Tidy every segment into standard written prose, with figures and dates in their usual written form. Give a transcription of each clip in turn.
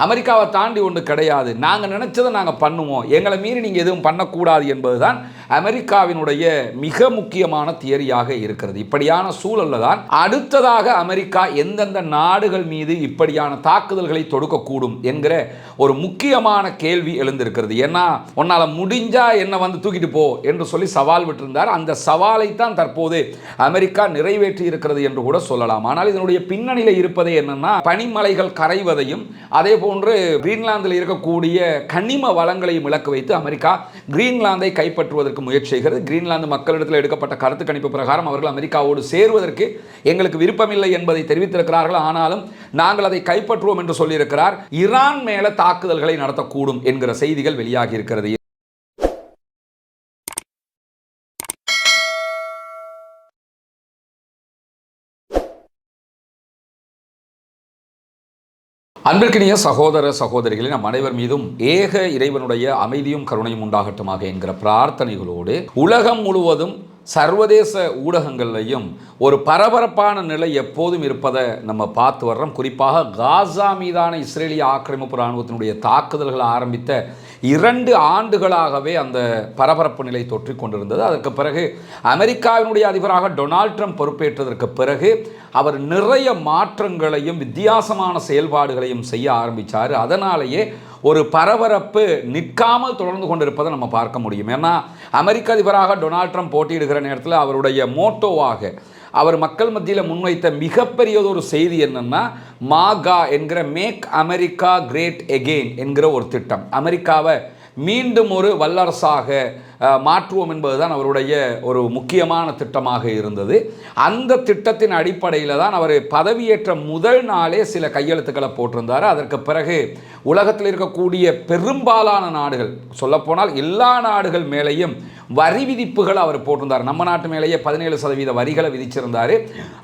அமெரிக்காவை தாண்டி ஒன்று கிடையாது. நாங்கள் நினைச்சதை நாங்கள் பண்ணுவோம், எங்களை மீறி நீங்கள் எதுவும் பண்ணக்கூடாது என்பதுதான் அமெரிக்காவினுடைய மிக முக்கியமான தியரியாக இருக்கிறது. இப்படியான சூழலில் தான் அடுத்ததாக அமெரிக்கா எந்தெந்த நாடுகள் மீது இப்படியான தாக்குதல்களை தொடுக்கக்கூடும் என்கிற ஒரு முக்கியமான கேள்வி எழுந்திருக்கிறது. ஏன்னா உன்னால் முடிஞ்சா என்ன வந்து தூக்கிட்டு போ என்று சொல்லி சவால் விட்டிருந்தார். அந்த சவாலை தான் தற்போது அமெரிக்கா நிறைவேற்றி இருக்கிறது என்று கூட சொல்லலாம். ஆனால் இதனுடைய பின்னணியில் இருப்பதே என்னன்னா, பனிமலைகள் கரைவதையும் அதே போன்று கிரீன்லாந்தில் இருக்கக்கூடிய கனிம வளங்களையும் இலக்கு வைத்து அமெரிக்கா கிரீன்லாந்தை கைப்பற்றுவதற்கு முயற்சி செய்கிறது. கிரீன்லாந்து மக்களிடத்தில் எடுக்கப்பட்ட கருத்து கணிப்பு பிரகாரம் அவர்கள் அமெரிக்காவோடு சேருவதற்கு எங்களுக்கு விருப்பமில்லை என்பதை தெரிவித்திருக்கிறார்கள். ஆனாலும் நாங்கள் அதை கைப்பற்றுவோம் என்று சொல்லியிருக்கிறார். ஈரான் மேல தாக்குதல்களை நடத்தக்கூடும் என்கிற செய்திகள் வெளியாகி இருக்கிறது. அன்பிற்கினிய சகோதர சகோதரிகளே, நம் அனைவர் மீதும் ஏக இறைவனுடைய அமைதியும் கருணையும் உண்டாகட்டுமாக என்கிற பிரார்த்தனைகளோடு உலகம் முழுவதும் சர்வதேச ஊடகங்கள்லையும் ஒரு பரபரப்பான நிலை எப்போதும் இருப்பதை நம்ம பார்த்து வர்றோம். குறிப்பாக காசா மீதான இஸ்ரேலிய ஆக்கிரமிப்பு இராணுவத்தினுடைய தாக்குதல்கள் ஆரம்பித்த 2 ஆண்டுகளாகவே அந்த பரபரப்பு நிலை தொற்றிக் கொண்டிருந்தது. அதற்கு பிறகு அமெரிக்காவினுடைய அதிபராக டொனால்ட் ட்ரம்ப் பொறுப்பேற்றதற்கு பிறகு அவர் நிறைய மாற்றங்களையும் வித்தியாசமான செயல்பாடுகளையும் செய்ய ஆரம்பித்தார். அதனாலேயே ஒரு பரபரப்பு நிற்காமல் தொடர்ந்து கொண்டிருப்பதை நம்ம பார்க்க முடியும். ஏன்னா அமெரிக்க அதிபராக டொனால்ட் ட்ரம்ப் போட்டியிடுகிற நேரத்தில் அவருடைய மோட்டோவாக அவர் மக்கள் மத்தியில் முன்வைத்த மிகப்பெரியதொரு செய்தி என்னன்னா, மாகா என்கிற மேக் அமெரிக்கா கிரேட் எகெயின் என்கிற ஒரு திட்டம். அமெரிக்காவை மீண்டும் ஒரு வல்லரசாக மாற்றுவோம் என்பதுதான் அவருடைய ஒரு முக்கியமான திட்டமாக இருந்தது. அந்த திட்டத்தின் அடிப்படையில் தான் அவர் பதவியேற்ற முதல் நாளே சில கையெழுத்துக்களை போட்டிருந்தார். அதற்கு பிறகு உலகத்தில் இருக்கக்கூடிய பெரும்பாலான நாடுகள், சொல்லப்போனால் எல்லா நாடுகள் மேலேயும் வரி விதிப்புகள் அவர் போட்டிருந்தார். நம்ம நாட்டு மேலேயே 17% வரிகளை விதிச்சிருந்தார்.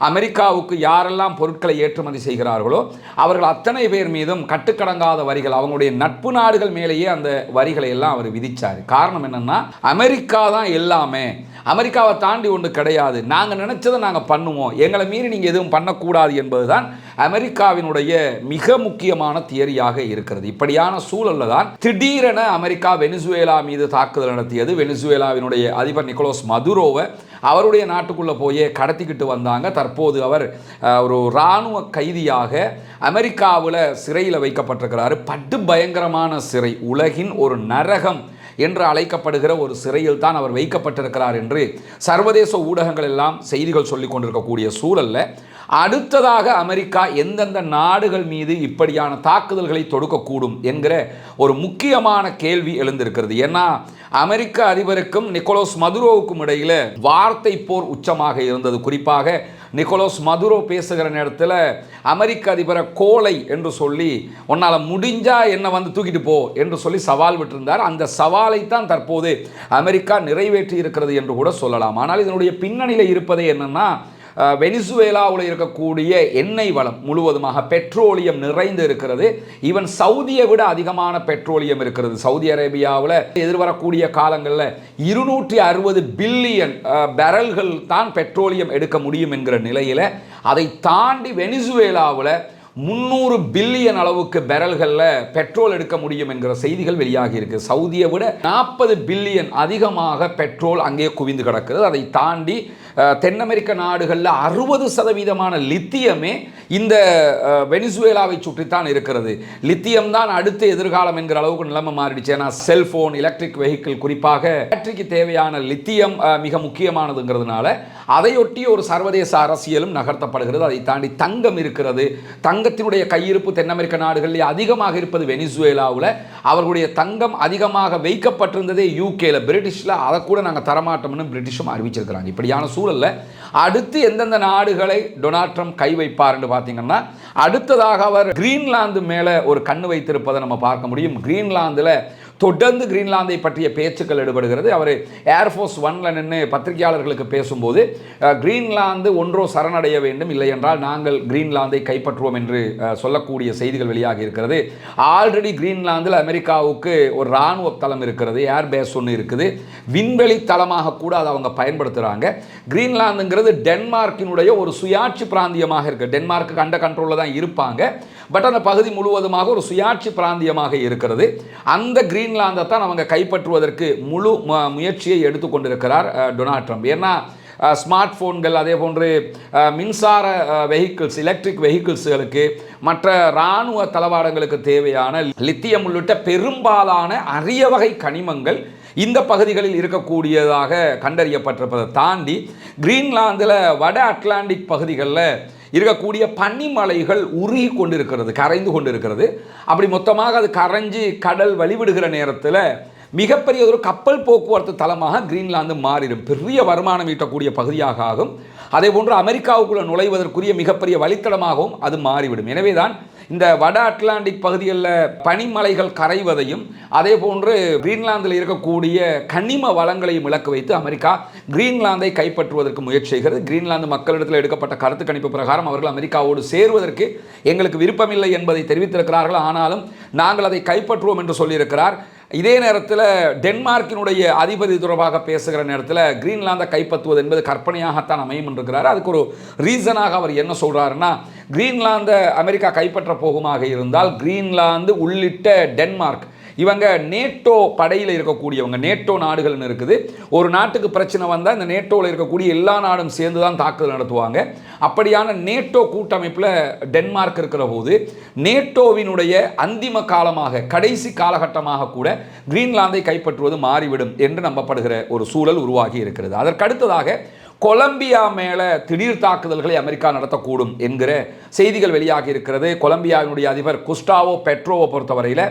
அமெரிக்காவுக்கு யாரெல்லாம் பொருட்களை ஏற்றுமதி செய்கிறார்களோ அவர்கள் அத்தனை பேர் மீதும் கட்டுக்கடங்காத வரிகள், அவங்களுடைய நட்பு நாடுகள் மேலேயே அந்த வரிகளை எல்லாம் அவர் விதிச்சார். காரணம் என்னன்னா, அமெரிக்கா தான் எல்லாமே, அமெரிக்காவை தாண்டி ஒன்று கிடையாது, நாங்கள் நினைச்சதை நாங்கள் பண்ணுவோம், எங்களை மீறி நீங்கள் எதுவும் பண்ணக்கூடாது என்பதுதான் அமெரிக்காவினுடைய மிக முக்கியமான தியரியாக இருக்கிறது. இப்படியான சூழலில் தான் திடீரென அமெரிக்கா வெனிசுவேலா மீது தாக்குதல் நடத்தியது. வெனிசுவேலாவினுடைய அதிபர் நிக்கோலஸ் மதுரோவை அவருடைய நாட்டுக்குள்ளே போய் கடத்திக்கிட்டு வந்தாங்க. தற்போது அவர் ஒரு இராணுவ கைதியாக அமெரிக்காவில் சிறையில் வைக்கப்பட்டிருக்கிறார். படு பயங்கரமான சிறை, உலகின் ஒரு நரகம் என்று அழைக்கப்படுகிற ஒரு சிறையில் தான் அவர் வைக்கப்பட்டிருக்கிறார் என்று சர்வதேச ஊடகங்கள் எல்லாம் செய்திகள் சொல்லிக் கொண்டிருக்கக்கூடிய சூழலில் அடுத்ததாக அமெரிக்கா எந்தெந்த நாடுகள் மீது இப்படியான தாக்குதல்களை தொடுக்கக்கூடும் என்கிற ஒரு முக்கியமான கேள்வி எழுந்திருக்கிறது. ஏன்னா அமெரிக்க அதிபருக்கும் நிக்கோலஸ் மதுரோவுக்கும் இடையில் வார்த்தை போர் உச்சமாக இருந்தது. குறிப்பாக நிக்கோலஸ் மதுரோ பேசுகிற நேரத்தில் அமெரிக்க அதிபரை கோலை என்று சொல்லி உன்னால் முடிஞ்சா என்ன வந்து தூக்கிட்டு போ என்று சொல்லி சவால் விட்டிருந்தார். அந்த சவாலை தான் தற்போது அமெரிக்கா நிறைவேற்றி இருக்கிறது என்று கூட சொல்லலாம். ஆனால் இதனுடைய பின்னணியில் இருப்பதே என்னன்னா, வெனிசுவேலாவில் இருக்கக்கூடிய எண்ணெய் வளம் முழுவதுமாக பெட்ரோலியம் நிறைந்து இருக்கிறது. ஈவன் சவுதியை விட அதிகமான பெட்ரோலியம் இருக்கிறது. சவுதி அரேபியாவில் எதிர்வரக்கூடிய காலங்களில் 260 பில்லியன் பேரல்கள் தான் பெட்ரோலியம் எடுக்க முடியும் என்கிற நிலையில் அதை தாண்டி வெனிசுவேலாவில் 300 பில்லியன் அளவுக்கு பேரல்களில் பெட்ரோல் எடுக்க முடியும் என்கிற செய்திகள் வெளியாகி இருக்கு. சவுதியை விட 40 பில்லியன் அதிகமாக பெட்ரோல் அங்கே குவிந்து கிடக்கிறது. அதை தாண்டி தென் அமெரிக்க நாடுகளில் 60% லித்தியமே இந்த வெனிசுவேலாவை சுற்றித்தான் இருக்கிறது. லித்தியம் தான் அடுத்த எதிர்காலம் என்கிற அளவுக்கு நிலைமை மாறிடுச்சு. ஏன்னா செல்போன், எலக்ட்ரிக் வெஹிக்கிள், குறிப்பாக பேட்டரிக்கு தேவையான லித்தியம் மிக முக்கியமானதுங்கிறதுனால அதையொட்டி ஒரு சர்வதேச அரசியலும் நகர்த்தப்படுகிறது. அதை தாண்டி தங்கம் இருக்கிறது. தங்கத்தினுடைய கையிருப்பு தென் அமெரிக்க நாடுகளில் அதிகமாக இருப்பது வெனிசுவேலாவில். அவர்களுடைய தங்கம் அதிகமாக வைக்கப்பட்டிருந்ததே யூகேல, பிரிட்டிஷில். அதை கூட நாங்கள் தரமாட்டோம்னு பிரிட்டிஷும் அறிவிச்சிருக்கிறாங்க. இப்படியான சூழலில் அடுத்து எந்தெந்த நாடுகளை டொனால்ட் ட்ரம்ப் கை வைப்பார் என்று பார்த்தீங்கன்னா, அடுத்ததாக அவர் கிரீன்லாந்து மேலே ஒரு கண்ணு வைத்திருப்பதை நம்ம பார்க்க முடியும். கிரீன்லாந்தில் தொடர்ந்து கிரீன்லாந்தை பற்றிய பேச்சுக்கள் எடுபடுகிறது. அவர் ஏர்ஃபோர்ஸ் 1ல் நின்று பத்திரிகையாளர்களுக்கு பேசும்போது கிரீன்லாந்து ஒன்றோ சரணடைய வேண்டும், இல்லை என்றால் நாங்கள் கிரீன்லாந்தை கைப்பற்றுவோம் என்று சொல்லக்கூடிய செய்திகள் வெளியாகி இருக்கிறது. ஆல்ரெடி கிரீன்லாந்தில் அமெரிக்காவுக்கு ஒரு இராணுவ தளம் இருக்கிறது, ஏர்பேஸ் ஒன்று இருக்குது, விண்வெளி தளமாக கூட அதை அவங்க பயன்படுத்துகிறாங்க. கிரீன்லாந்துங்கிறது டென்மார்க்கினுடைய ஒரு சுயாட்சி பிராந்தியமாக இருக்குது. டென்மார்க்கு கண்ட கண்ட்ரோலில் தான் இருப்பாங்க. பட் அந்த பகுதி முழுவதுமாக ஒரு சுயாட்சி பிராந்தியமாக இருக்கிறது. அந்த கிரீன்லாந்தை தான் அவங்க கைப்பற்றுவதற்கு முழு முயற்சியை எடுத்துக்கொண்டிருக்கிறார் டொனால்ட் ட்ரம்ப். ஏன்னா ஸ்மார்ட் ஃபோன்கள், அதே போன்று மின்சார வெஹிக்கிள்ஸ், எலக்ட்ரிக் வெஹிக்கிள்ஸுகளுக்கு, மற்ற இராணுவ தளவாடங்களுக்கு தேவையான லித்தியம் உள்ளிட்ட பெரும்பாலான அரிய வகை கனிமங்கள் இந்த பகுதிகளில் இருக்கக்கூடியதாக கண்டறியப்பட்டிருப்பதை தாண்டி கிரீன்லாந்தில் வட அட்லாண்டிக் பகுதிகளில் இருக்கக்கூடிய பனிமலைகள் உருகி கொண்டிருக்கிறது, கரைந்து கொண்டிருக்கிறது. அப்படி மொத்தமாக அது கரைஞ்சி கடல் வழிவிடுகிற நேரத்தில் மிகப்பெரிய ஒரு கப்பல் போக்குவரத்து தளமாக கிரீன்லாந்து மாறிடும். பெரிய வருமானம் ஈட்டக்கூடிய பகுதியாக ஆகும். அதே போன்று அமெரிக்காவுக்குள்ள நுழைவதற்குரிய மிகப்பெரிய வழித்தடமாகவும் அது மாறிவிடும். எனவே தான் இந்த வட அட்லாண்டிக் பகுதிகளில் பனிமலைகள் கரைவதையும் அதே போன்று கிரீன்லாந்தில் இருக்கக்கூடிய கனிம வளங்களையும் இலக்கு வைத்து அமெரிக்கா கிரீன்லாந்தை கைப்பற்றுவதற்கு முயற்சி செய்கிறது. கிரீன்லாந்து மக்களிடத்தில் எடுக்கப்பட்ட கருத்து கணிப்பு பிரகாரம் அவர்கள் அமெரிக்காவோடு சேருவதற்கு எங்களுக்கு விருப்பமில்லை என்பதை தெரிவித்திருக்கிறார்கள். ஆனாலும் நாங்கள் அதை கைப்பற்றுவோம் என்று சொல்லியிருக்கிறார். இதே நேரத்தில் டென்மார்க்கினுடைய அதிபதி தொடர்பாக பேசுகிற நேரத்தில் கிரீன்லாந்தை கைப்பற்றுவது என்பது கற்பனையாகத்தான் அமையும் என்றிருக்கிறார். அதுக்கு ஒரு ரீசனாக அவர் என்ன சொல்கிறாருன்னா, கிரீன்லாந்தை அமெரிக்கா கைப்பற்ற போகுமாக இருந்தால் கிரீன்லாந்து உள்ளிட்ட டென்மார்க் இவங்க நேட்டோ படையில் இருக்கக்கூடியவங்க, நேட்டோ நாடுகள்னு இருக்குது. ஒரு நாட்டுக்கு பிரச்சனை வந்தால் இந்த நேட்டோவில் இருக்கக்கூடிய எல்லா நாடும் சேர்ந்து தான் தாக்குதல் நடத்துவாங்க. அப்படியான நேட்டோ கூட்டமைப்பில் டென்மார்க் இருக்கிற போது நேட்டோவினுடைய அந்திம காலமாக, கடைசி காலகட்டமாக கூட கிரீன்லாந்தை கைப்பற்றுவது மாறிவிடும் என்று நம்பப்படுகிற ஒரு சூழல் உருவாகி இருக்கிறது. அதற்கடுத்ததாக கொலம்பியா மேலே திடீர் தாக்குதல்களை அமெரிக்கா நடத்தக்கூடும் என்கிற செய்திகள் வெளியாகி இருக்கிறது. கொலம்பியாவினுடைய அதிபர் குஸ்டாவோ பெட்ரோவை பொறுத்தவரையில்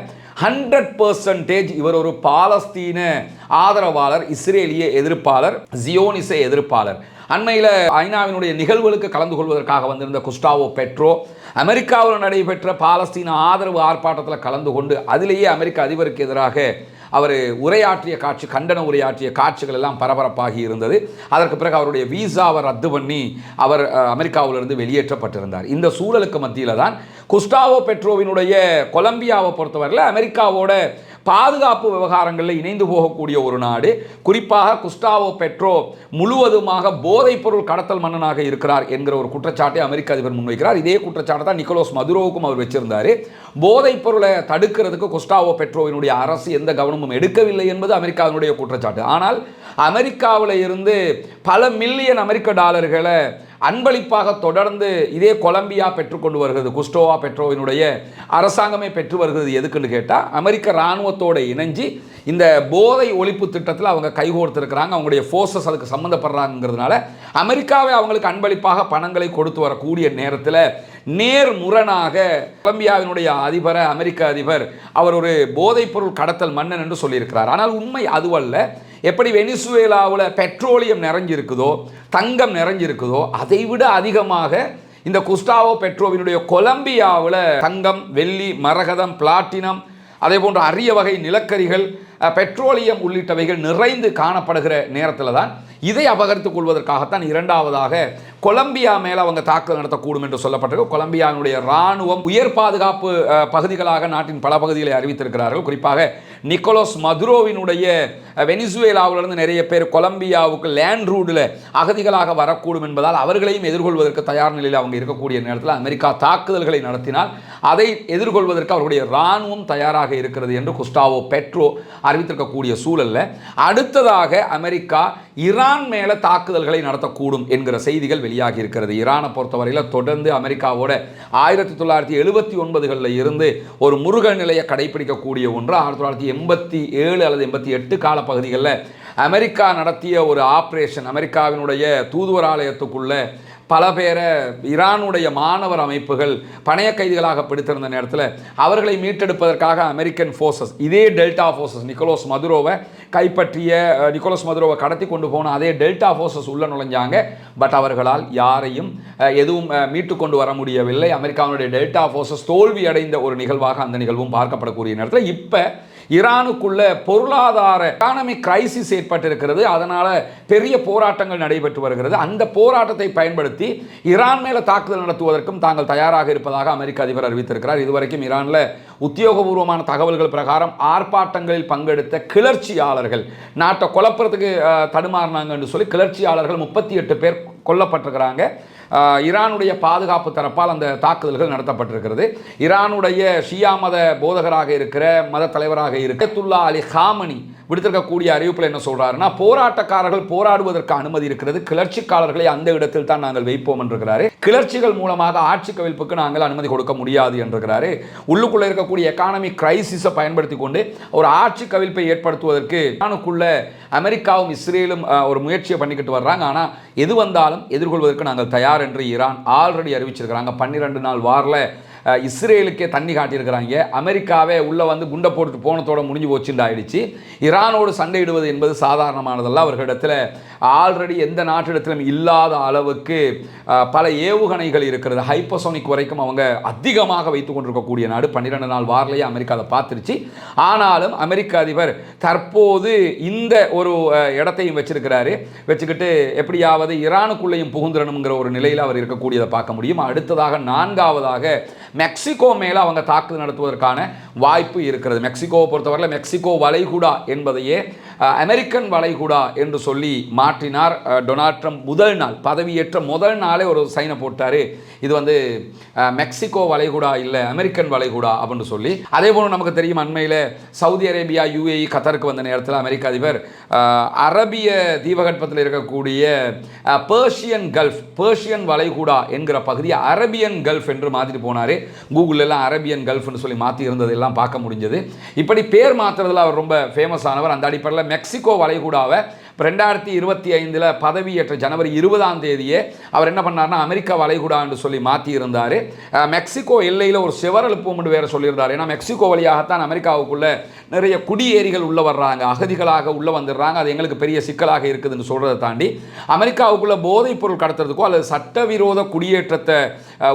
100% இவர் ஒரு பாலஸ்தீன ஆதரவாளர், இஸ்ரேலிய எதிர்ப்பாளர், ஜியோனிச எதிர்ப்பாளர். அண்மையில் ஐநாவினுடைய நிகழ்வுகளுக்கு கலந்து கொள்வதற்காக வந்திருந்த குஸ்டாவோ பெட்ரோ அமெரிக்காவில் நடைபெற்ற பாலஸ்தீன ஆதரவு ஆர்ப்பாட்டத்தில் கலந்து கொண்டு அதிலேயே அமெரிக்க அதிபருக்கு எதிராக அவர் உரையாற்றிய காட்சி, கண்டன உரையாற்றிய காட்சிகள் எல்லாம் பரபரப்பாகி இருந்தது. அதற்கு பிறகு அவருடைய வீசாவை ரத்து பண்ணி அவர் அமெரிக்காவிலிருந்து வெளியேற்றப்பட்டிருந்தார். இந்த சூழலுக்கு மத்தியில் தான் குஸ்டாவோ பெட்ரோவினுடைய கொலம்பியாவை பொறுத்தவரையில் அமெரிக்காவோட பாதுகாப்பு விவகாரங்களில் இணைந்து போகக்கூடிய ஒரு நாடு. குறிப்பாக குஸ்டாவோ பெட்ரோ முழுவதுமாக போதைப் பொருள் கடத்தல் மன்னனாக இருக்கிறார் என்கிற ஒரு குற்றச்சாட்டை அமெரிக்க அதிபர் முன்வைக்கிறார். இதே குற்றச்சாட்டை தான் நிக்கோலஸ் மதுரோவுக்கும் அவர் வச்சிருந்தார். போதைப் பொருளை தடுக்கிறதுக்கு குஸ்டாவோ பெட்ரோவினுடைய அரசு எந்த கவனமும் எடுக்கவில்லை என்பது அமெரிக்காவினுடைய குற்றச்சாட்டு. ஆனால் அமெரிக்காவில் இருந்து பல மில்லியன் அமெரிக்க டாலர்களை அன்பளிப்பாக தொடர்ந்து இதே கொலம்பியா பெற்றுக்கொண்டு வருகிறது. குஸ்டோவா பெட்ரோவினுடைய அரசாங்கமே பெற்று வருகிறது. எதுக்குன்னு கேட்டால் அமெரிக்க இராணுவத்தோடு இணைஞ்சு இந்த போதை ஒழிப்பு திட்டத்தில் அவங்க கைகோர்த்திருக்கிறாங்க. அவங்களுடைய ஃபோர்ஸஸ் அதுக்கு சம்மந்தப்படுறாங்கிறதுனால அமெரிக்காவை அவங்களுக்கு அன்பளிப்பாக பணங்களை கொடுத்து வரக்கூடிய நேரத்தில் நேர்முரணாக கொலம்பியாவினுடைய அதிபரை அமெரிக்க அதிபர் அவர் ஒரு போதைப்பொருள் கடத்தல் மன்னன் என்று சொல்லியிருக்கிறார். ஆனால் உண்மை அதுவல்ல. எப்படி வெனிசுவேலாவில் பெட்ரோலியம் நிறைஞ்சிருக்குதோ, தங்கம் நிறைஞ்சிருக்குதோ, அதைவிட அதிகமாக இந்த குஸ்டாவோ பெட்ரோவினுடைய கொலம்பியாவில் தங்கம், வெள்ளி, மரகதம், பிளாட்டினம், அதே போன்ற அரிய வகை நிலக்கரிகள், பெட்ரோலியம் உள்ளிட்டவைகள் நிறைந்து காணப்படுகிற நேரத்தில் தான் இதை அபகரித்துக் கொள்வதற்காகத்தான் இரண்டாவதாக கொலம்பியா மேலே அவங்க தாக்குதல் நடத்தக்கூடும் என்று சொல்லப்பட்டிருக்கு. கொலம்பியாவினுடைய இராணுவம் உயர் பாதுகாப்பு பகுதிகளாக நாட்டின் பல பகுதிகளை அறிவித்திருக்கிறார்கள். குறிப்பாக நிக்கோலஸ் மதுரோவினுடைய வெனிசுவேலாவிலிருந்து நிறைய பேர் கொலம்பியாவுக்கு லேண்ட் ரூட்டில் அகதிகளாக வரக்கூடும் என்பதால் அவர்களையும் எதிர்கொள்வதற்கு தயார் நிலையில் அவங்க இருக்கக்கூடிய நேரத்தில் அமெரிக்கா தாக்குதல்களை நடத்தினால் அதை எதிர்கொள்வதற்கு அவர்களுடைய இராணுவம் தயாராக இருக்கிறது என்று குஸ்டாவோ பெட்ரோ அறிவித்திருக்கக்கூடிய சூழலில் அடுத்ததாக அமெரிக்கா ஈரான் மேலே தாக்குதல்களை நடத்தக்கூடும் என்கிற செய்திகள் வெளியாகி இருக்கிறது. ஈரானை பொறுத்தவரையில் தொடர்ந்து அமெரிக்காவோட 1979களில் இருந்து ஒரு முருக நிலையை கடைபிடிக்கக்கூடிய ஒன்று. 1987 அல்லது 88 காலப்பகுதிகளில் அமெரிக்கா நடத்திய ஒரு ஆப்ரேஷன், அமெரிக்காவினுடைய தூதுவராலயத்துக்குள்ள பல பேரை ஈரானுடைய மாணவர் அமைப்புகள் பணைய கைதிகளாக பிடித்திருந்த நேரத்தில் அவர்களை மீட்டெடுப்பதற்காக அமெரிக்கன் ஃபோர்ஸஸ், இதே டெல்டா ஃபோர்ஸஸ், நிக்கோலஸ் மதுரோவை கைப்பற்றிய, நிக்கோலஸ் மதுரோவை கடத்தி கொண்டு போன அதே டெல்டா ஃபோர்ஸஸ் உள்ள நுழைஞ்சாங்க. பட் அவர்களால் யாரையும் எதுவும் மீட்டு கொண்டு வர முடியவில்லை. அமெரிக்காவுடைய டெல்டா ஃபோர்ஸஸ் தோல்வி அடைந்த ஒரு நிகழ்வாக அந்த நிகழ்வும் பார்க்கப்படக்கூடிய நேரத்தில் இப்போ ஈரானுக்குள்ள பொருளாதார எக்கானமிக் கிரைசிஸ் ஏற்பட்டிருக்கிறது. அதனால் பெரிய போராட்டங்கள் நடைபெற்று வருகிறது. அந்த போராட்டத்தை பயன்படுத்தி ஈரான் மேலே தாக்குதல் நடத்துவதற்கும் தாங்கள் தயாராக இருப்பதாக அமெரிக்க அதிபர் அறிவித்திருக்கிறார். இதுவரைக்கும் ஈரானில் உத்தியோகபூர்வமான தகவல்கள் பிரகாரம் ஆர்ப்பாட்டங்களில் பங்கெடுத்த கிளர்ச்சியாளர்கள், நாட்டை குழப்பறதுக்கு தடுமாறினாங்கன்னு சொல்லி கிளர்ச்சியாளர்கள் 38 பேர் கொல்லப்பட்டிருக்கிறாங்க. ஈரானுடைய பாதுகாப்பு தரப்பால் அந்த தாக்குதல்கள் நடத்தப்பட்டிருக்கிறது. ஈரானுடைய ஷியா மத போதகராக இருக்கிற மத தலைவராக இருக்க அயத்துல்லா அலி காமனி விடுத்திருக்கக்கூடிய அறிவிப்பில் என்ன சொல்றாருன்னா, போராட்டக்காரர்கள் போராடுவதற்கு அனுமதி இருக்கிறது, கிளர்ச்சிக்காரர்களை அந்த இடத்தில் தான் நாங்கள் வைப்போம் என்றிருக்கிறாரு. கிளர்ச்சிகள் மூலமாக ஆட்சி கவிழ்ப்புக்கு நாங்கள் அனுமதி கொடுக்க முடியாது என்றிருக்கிறாரு. உள்ளுக்குள்ள இருக்கக்கூடிய எக்கானமிக் கிரைசிஸை பயன்படுத்தி கொண்டு ஒரு ஆட்சி கவிழ்ப்பை ஏற்படுத்துவதற்கு ஈரானுக்குள்ள அமெரிக்காவும் இஸ்ரேலும் ஒரு முயற்சியை பண்ணிக்கிட்டு வர்றாங்க. ஆனால் எது வந்தாலும் எதிர்கொள்வதற்கு நாங்கள் தயார் என்று ஈரான் ஆல்ரெடி அறிவிச்சிருக்கிறாங்க. 12 நாள் வாரில் இஸ்ரேலுக்கே தண்ணி காட்டியிருக்கிறாங்க. அமெரிக்காவே உள்ளே வந்து குண்டை போட்டு போனத்தோட முடிஞ்சு போச்சுன்னு ஆயிடுச்சு. ஈரானோடு சண்டையிடுவது என்பது சாதாரணமானதல்ல. அவர்களிடத்தில் ஆல்ரெடி எந்த நாட்டிடத்திலும் இல்லாத அளவுக்கு பல ஏவுகணைகள் இருக்கிறது. ஹைப்பர்சோனிக் வரைக்கும் அவங்க அதிகமாக வைத்து கொண்டிருக்கக்கூடிய நாடு. 12 நாள் வாரிலேயே அமெரிக்கா அதை பார்த்துருச்சு. ஆனாலும் அமெரிக்க அதிபர் தற்போது இந்த ஒரு இடத்தையும் வச்சிருக்கிறாரு. வச்சுக்கிட்டு எப்படியாவது ஈரானுக்குள்ளேயும் புகுந்துடணுங்கிற ஒரு நிலையில் அவர் இருக்கக்கூடியதை பார்க்க முடியும். அடுத்ததாக 4ஆவதாக மெக்சிகோ மேலே அவங்க தாக்குதல் நடத்துவதற்கான வாய்ப்பு இருக்கிறது. மெக்சிகோவை பொறுத்தவரையில் மெக்சிகோ வளைகுடா என்பதையே அமெரிக்கன் வளைகுடா என்று சொல்லி மாற்றினார் டொனால்ட் ட்ரம்ப். முதல் நாள் பதவியேற்ற முதல் நாளே ஒரு சைனை போட்டார். இது வந்து மெக்சிகோ வளைகுடா இல்லை, அமெரிக்கன் வளைகுடா அப்படின்னு சொல்லி. அதே போல் நமக்கு தெரியும், அண்மையில் சவுதி அரேபியா UAE கத்தருக்கு வந்த நேரத்தில் அமெரிக்க அதிபர் அரபிய தீபகற்பத்தில் இருக்கக்கூடிய பேர்ஷியன் வளைகுடா என்கிற பகுதியை அரபியன் கல்ஃப் என்று மாற்றிட்டு போனார். கூகுள் எல்லாம் அரபியன் கல்ஃப்னு சொல்லி மாற்றி இருந்ததெல்லாம் பார்க்க முடிஞ்சது. இப்படி பேர் மாற்றுறதுல அவர் ரொம்ப ஃபேமஸ் ஆனவர். அந்த அடிப்படையில் மெக்சிகோ வளைகுடாவை 2025 பதவியேற்ற ஜனவரி 20ஆம் தேதியே அவர் என்ன பண்ணார்னா அமெரிக்கா வளைகுடா என்று சொல்லி மாற்றி இருந்தார். மெக்சிகோ எல்லையில் ஒரு சிவர் எழுப்போம் என்று வேறு சொல்லியிருந்தார். ஏன்னா மெக்சிகோ வழியாகத்தான் அமெரிக்காவுக்குள்ள நிறைய குடியேறிகள் உள்ளே வர்றாங்க, அகதிகளாக உள்ளே வந்துடுறாங்க. அது எங்களுக்கு பெரிய சிக்கலாக இருக்குதுன்னு சொல்கிறத தாண்டி அமெரிக்காவுக்குள்ள போதைப் பொருள் கடத்துறதுக்கோ அல்லது சட்டவிரோத குடியேற்றத்தை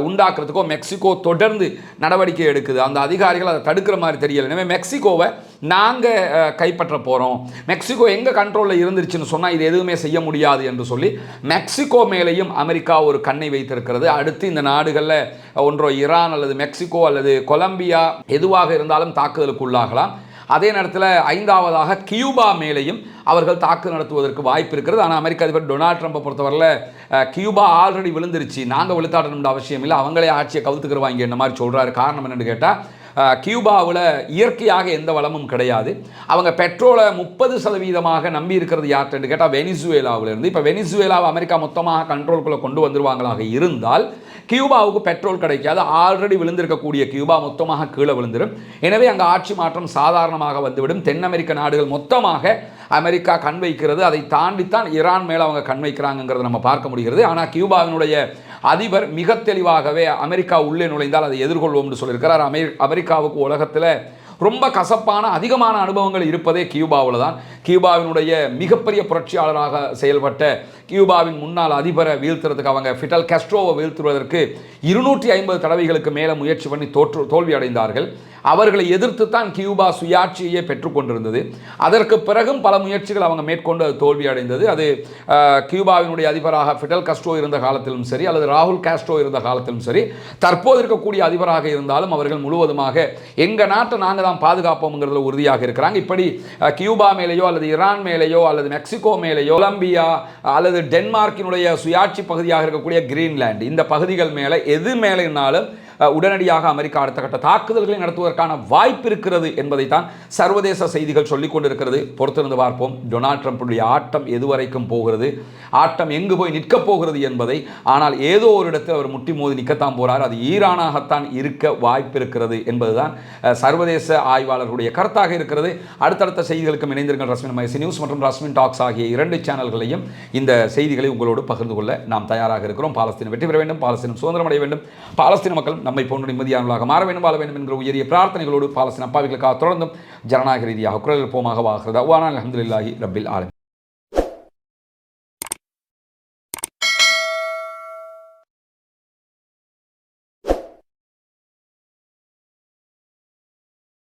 உண்டாக்குறதுக்கோ மெக்சிகோ தொடர்ந்து நடவடிக்கை எடுக்குது. அந்த அதிகாரிகள் அதை தடுக்கிற மாதிரி தெரியல. எனவே மெக்சிகோவை நாங்கள் கைப்பற்ற போகிறோம், மெக்சிகோ எங்கள் கண்ட்ரோலில் இருந்துருச்சுன்னு சொன்னால் இது எதுவுமே செய்ய முடியாது என்று சொல்லி மெக்சிகோ மேலேயும் அமெரிக்கா ஒரு கண்ணை வைத்திருக்கிறது. அடுத்து இந்த நாடுகளில் ஒன்றோ ஈரான் அல்லது மெக்சிகோ அல்லது கொலம்பியா எதுவாக இருந்தாலும் தாக்குதலுக்கு உள்ளாகலாம். அதே நேரத்தில் 5ஆவதாக கியூபா மேலேயும் அவர்கள் தாக்குதல் நடத்துவதற்கு வாய்ப்பு இருக்கிறது. ஆனால் அமெரிக்க அதிபர் டொனால்ட் ட்ரம்பை பொறுத்தவரையில் கியூபா ஆல்ரெடி விழுந்துருச்சு, நாங்கள் விழுத்தாடணும்னு அவசியம் இல்லை, அவங்களே ஆட்சியை கவுத்துக்கிறவாங்க என்ன மாதிரி சொல்கிறாரு. காரணம் என்னென்னு கேட்டால், கியூபாவில் இயற்கையாக எந்த வளமும் கிடையாது. அவங்க பெட்ரோலை 30% நம்பி இருக்கிறது யார்கிட்ட கேட்டால் வெனிசுவேலாவிலிருந்து. இப்போ வெனிசுவேலாவை அமெரிக்கா மொத்தமாக கண்ட்ரோலுக்குள்ளே கொண்டு வந்துருவாங்களாக இருந்தால் கியூபாவுக்கு பெட்ரோல் கிடைக்காது. ஆல்ரெடி விழுந்திருக்கக்கூடிய கியூபா மொத்தமாக கீழே விழுந்துடும். எனவே அங்கே ஆட்சி மாற்றம் சாதாரணமாக வந்துவிடும். தென் அமெரிக்க நாடுகள் மொத்தமாக அமெரிக்கா கண் வைக்கிறது. அதை தாண்டித்தான் ஈரான் மேலே அவங்க கண் வைக்கிறாங்கிறத நம்ம பார்க்க முடிகிறது. ஆனால் கியூபாவினுடைய அதிபர் மிக தெளிவாகவே அமெரிக்கா உள்ளே நுழைந்தால் அதை எதிர்கொள்வோம்னு சொல்லியிருக்கிறார். அமெரிக்காவுக்கு உலகத்தில் ரொம்ப கசப்பான அதிகமான அனுபவங்கள் இருப்பதே கியூபாவில் தான். கியூபாவினுடைய மிகப்பெரிய புரட்சியாளராக செயல்பட்ட கியூபாவின் முன்னாள் அதிபரை வீழ்த்துறதுக்கு அவங்க ஃபிடல் காஸ்ட்ரோவை வீழ்த்துவதற்கு 250 தடவைகளுக்கு மேலே முயற்சி பண்ணி தோல்வி அடைந்தார்கள். அவர்களை எதிர்த்து தான் கியூபா சுயாட்சியை பெற்றுக்கொண்டிருந்தது. அதற்கு பிறகும் பல முயற்சிகள் அவங்க மேற்கொண்டு அது தோல்வி அடைந்தது. அது கியூபாவினுடைய அதிபராக ஃபிடல் காஸ்ட்ரோ இருந்த காலத்திலும் சரி அல்லது ராகுல் காஸ்ட்ரோ இருந்த காலத்திலும் சரி, தற்போது இருக்கக்கூடிய அதிபராக இருந்தாலும் அவர்கள் முழுவதுமாக எங்கள் நாட்டை நாங்கள் தான் பாதுகாப்போம்ங்கிறதுல உறுதியாக இருக்கிறாங்க. இப்படி கியூபா மேலேயோ அல்லது ஈரான் மேலேயோ அல்லது மெக்சிகோ மேலேயோ கொலம்பியா அல்லது டென்மார்க்கினுடைய சுயாட்சி பகுதியாக இருக்கக்கூடிய கிரீன்லாந்து, இந்த பகுதிகள் மேலே எது மேலேனாலும் உடனடியாக அமெரிக்கா அடுத்த கட்ட தாக்குதல்களை நடத்துவதற்கான வாய்ப்பு இருக்கிறது என்பதைத்தான் சர்வதேச செய்திகள் சொல்லிக் கொண்டிருக்கிறது. பொறுத்திருந்து பார்ப்போம் டொனால்ட் ட்ரம்புடைய ஆட்டம் எதுவரைக்கும் போகிறது, ஆட்டம் எங்கு போய் நிற்கப் போகிறது என்பதை. ஆனால் ஏதோ ஒரு இடத்தில் அவர் முட்டி மோதி நிற்கத்தான் போகிறார். அது ஈரானாகத்தான் இருக்க வாய்ப்பு இருக்கிறது என்பதுதான் சர்வதேச ஆய்வாளர்களுடைய கருத்தாக இருக்கிறது. அடுத்தடுத்த செய்திகளுக்கும் இணைந்திருக்கிற ரஸ்மின் மைசி நியூஸ் மற்றும் ரஸ்மின் டாக்ஸ் ஆகிய 2 சேனல்களையும் இந்த செய்திகளை உங்களோடு பகிர்ந்து கொள்ள நாம் தயாராக இருக்கிறோம். பாலஸ்தீனம் வெற்றி பெற வேண்டும், பாலஸ்தீனம் சுதந்திரம் அடைய வேண்டும், பாலஸ்தீன மக்கள் நம்மை போன்ற நிம்மதியானவர்களாக மாற வேண்டும், வாழ வேண்டும் என்கிற உயரிய பிரார்த்தனைகளோடு பாலஸ்தீன அப்பாவிகளுக்காக தொடர்ந்தும் ஜனநாயக ரீதியாக குரல் எழுப்போமாக வாகிறது. அல்ஹம்துலில்லாஹி ரப்பில் ஆலமீன்.